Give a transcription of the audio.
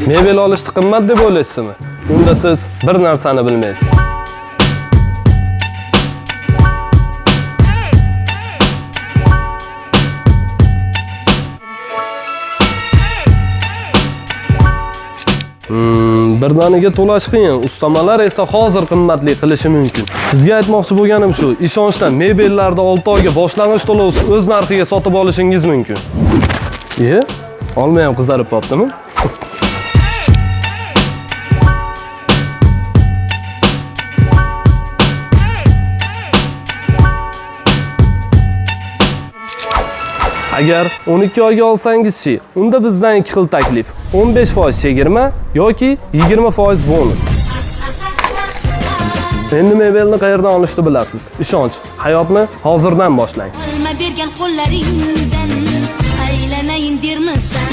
Mebel olishni qimmat deb o'ylaysizmi? Unda siz bir narsani bilmaysiz. Birdaniga to'lash qiyin, ustamalar esa hozir qimmatli qilishi mumkin. Sizga aytmoqchi bo'lganim shu, ishonchdan mebellarni 6 oyga boshlang'ich to'lovsiz o'z narxiga sotib olishingiz mumkin. Olma ham qizarib qoptimi? Agar 12 oyga olsangiz-chi, unda bizdan 2 xil taklif. 15% chegirma yoki 20% bonus. Endi mebelni qayerdan olishni bilasiz. Ishonch, hayotni hozirdan boshlang. Bergan qo'llaringdan aylanayin dermisan.